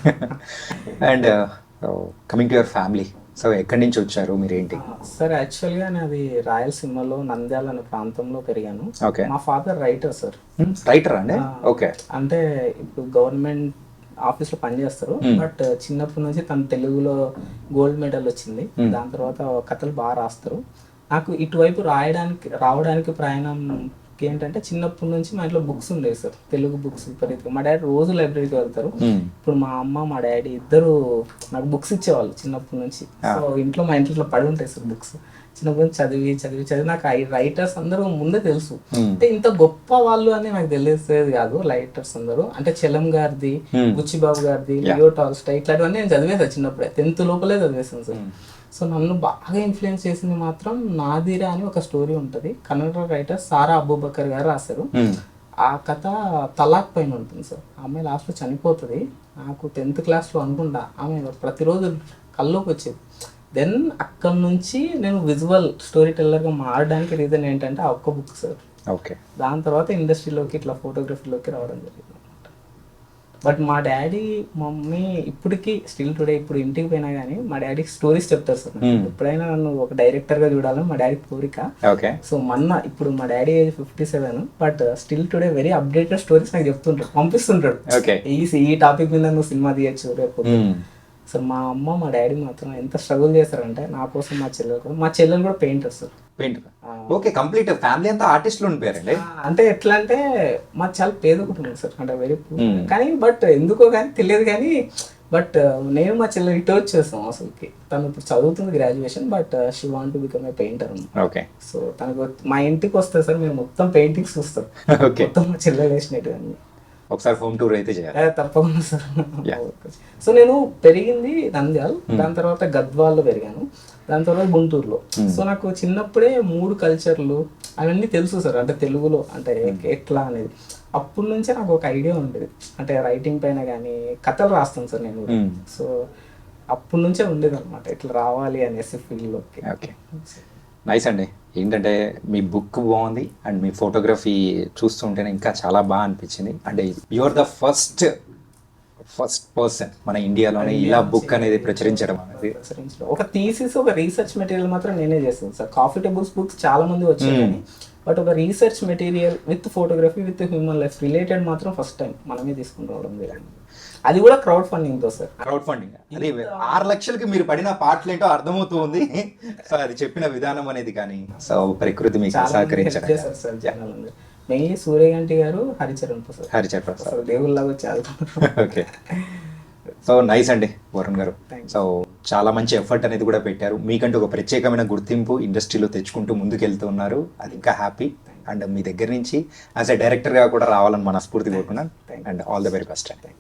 And coming to your family, so ఎక్కడి నుంచి వచ్చారు మీరు, ఏంటి సార్? యాక్చువల్గా నాది రాయలసీమలో నంద్యాల అనే ప్రాంతంలో పెరిగాను. మా ఫాదర్ రైటర్ సార్. రైటర్ అండి? ఓకే. అంటే ఇప్పుడు గవర్నమెంట్ ఆఫీస్ లో పనిచేస్తారు, బట్ చిన్నప్పటి నుంచి తను తెలుగులో గోల్డ్ మెడల్ వచ్చింది. దాని తర్వాత కథలు బాగా రాస్తారు. నాకు ఇటువైపు రావడానికి ప్రయాణం ఏంటంటే చిన్నప్పటి నుంచి మా ఇంట్లో బుక్స్ ఉండేవి సార్, తెలుగు బుక్స్ విపరీతంగా. మా డాడీ రోజు లైబ్రరీకి వెళ్తారు. ఇప్పుడు మా అమ్మ మా డాడీ ఇద్దరు నాకు బుక్స్ ఇచ్చేవాళ్ళు చిన్నప్పటి నుంచి. సో ఇంట్లో మా ఇంట్లో పడి ఉంటాయి సార్ బుక్స్. చిన్నప్పటి నుంచి చదివి నాకు రైటర్స్ అందరూ ముందే తెలుసు. అంటే ఇంత గొప్ప వాళ్ళు అని నాకు తెలిసేది కాదు రైటర్స్ అందరూ. అంటే చెలం గారిది, బుచ్చిబాబు గారిది, లియో టాల్స్టాయ్ ఇట్లాంటివన్నీ నేను చదివేసాను చిన్నప్పుడే, 10th లోపలే చదివేసాను సార్. సో నన్ను బాగా ఇన్ఫ్లుయెన్స్ చేసింది మాత్రం నాదిరా అని ఒక స్టోరీ ఉంటుంది. కన్నడ రైటర్ సారా అబూబకర్ గారు రాశారు. ఆ కథ తలాక్ పైన ఉంటుంది సార్. ఆమె లాస్ట్లో చనిపోతుంది. నాకు 10th క్లాస్లో అనుకుంటా ఆమె ప్రతిరోజు కల్లోకి వచ్చేది. దెన్ అక్కడ నుంచి నేను విజువల్ స్టోరీ టెల్లర్గా మారడానికి రీజన్ ఏంటంటే ఆ ఒక్క బుక్ సార్. ఓకే. దాని తర్వాత ఇండస్ట్రీలోకి ఇట్లా ఫోటోగ్రఫీలోకి రావడం జరిగింది. బట్ మా డాడీ మమ్మీ ఇప్పటికీ స్టిల్ టుడే ఇప్పుడు ఇంటికి పోయినా కానీ మా డాడీకి స్టోరీస్ చెప్తారు సార్. ఎప్పుడైనా నన్ను ఒక డైరెక్టర్ గా చూడాలని మా డాడీ కోరిక. ఓకే. సో ఇప్పుడు మా daddy age 57, but still today very updated stories నాకు చెప్తుంటాడు, పంపిస్తుంటాడు. ఓకే. ఈ టాపిక్ మీద నువ్వు సినిమా తీయచ్చు రేపు. సో మా అమ్మ మా డాడీ మాత్రం ఎంత స్ట్రగుల్ చేస్తారంటే నా కోసం, మా చెల్లెలు కూడా painter sir. Painter. Okay, complete family అంతా ఆర్టిస్టులు ఉండిపోయారండి. అంటే ఎట్లా అంటే మాది చాలా పేద కుటుంబం సార్, అంటే వెరీ కానీ బట్ ఎందుకో కానీ తెలియదు కానీ బట్ నేను మా చెల్లెలు ఇటు వచ్చేస్తాం అసలుకి. తను ఇప్పుడు చదువుతుంది graduation, but she want to become a painter. Okay. So తనకు మా ఇంటికి వస్తే సార్ మేము మొత్తం పెయింటింగ్స్ చూస్తాం. ఓకే. మొత్తం మా చెల్లెలు వేసినట్టు అన్ని. ఒకసారి హోమ్ టూర్ అయితే చేయాలి. తప్పకుండా సార్. సో నేను పెరిగింది నంద్యాల్, దాని తర్వాత గద్వాల్లో పెరిగాను, దాని తర్వాత గుంటూరులో. సో నాకు చిన్నప్పుడే 3 కల్చర్లు అవన్నీ తెలుసు సార్, అంటే తెలుగులో అంటే ఎట్లా అనేది. అప్పటి నుంచే నాకు ఒక ఐడియా ఉండేది, అంటే రైటింగ్ పైన కానీ కథలు రాస్తాను సార్ నేను. సో అప్పటి నుంచే ఉండేది అనమాట ఇట్లా రావాలి అనేసి ఫీల్డ్లోకి. ఓకే, నైస్ అండి. ఏంటంటే మీ బుక్ బాగుంది అండ్ మీ ఫోటోగ్రఫీ చూస్తుంటేనే ఇంకా చాలా బాగా అనిపించింది. అంటే you are the first person మన ఇండియాలోనే ఇలా బుక్ అనేది ప్రచురించడం అనేది. ఒక థీసిస్, ఒక రీసెర్చ్ మెటీరియల్ మాత్రం నేనే చేస్తాను సార్. కాఫీ టేబుల్స్ బుక్స్ చాలా మంది వచ్చాయి కానీ బట్ ఒక research material with photography with human life related మాత్రం ఫస్ట్ టైం మనమే తీసుకుని రావడం జరిగింది. అది కూడా క్రౌడ్ ఫండింగ్ తో సార్. క్రౌడ్ ఫండింగ్ అది 6 లక్షలకి మీరు పడిన పాటలు ఏంటో అర్థమవుతూ ఉంది. సో అది చెప్పిన విధానం అనేది కానీ, సో ప్రకృతి మీకు సహకరించారు సార్. జనాలు మెయిన్లీ సూర్యకాంతి గారు, హరిచరణ్ ప్రసాద్ దేవుళ్ళగా వచ్చారు. ఓకే. సో నైస్ అండి వరుణ్ గారు. సో చాలా మంచి ఎఫర్ట్ అనేది కూడా పెట్టారు. మీకంటూ ఒక ప్రత్యేకమైన గుర్తింపు ఇండస్ట్రీలో తెచ్చుకుంటూ ముందుకెళ్తూ ఉన్నారు. అది ఇంకా హ్యాపీ. అండ్ మీ దగ్గర నుంచి యాజ్ ఎ డైరెక్టర్గా కూడా రావాలని మనస్ఫూర్తిగా కోరుకున్నాను. And all the very best అండి.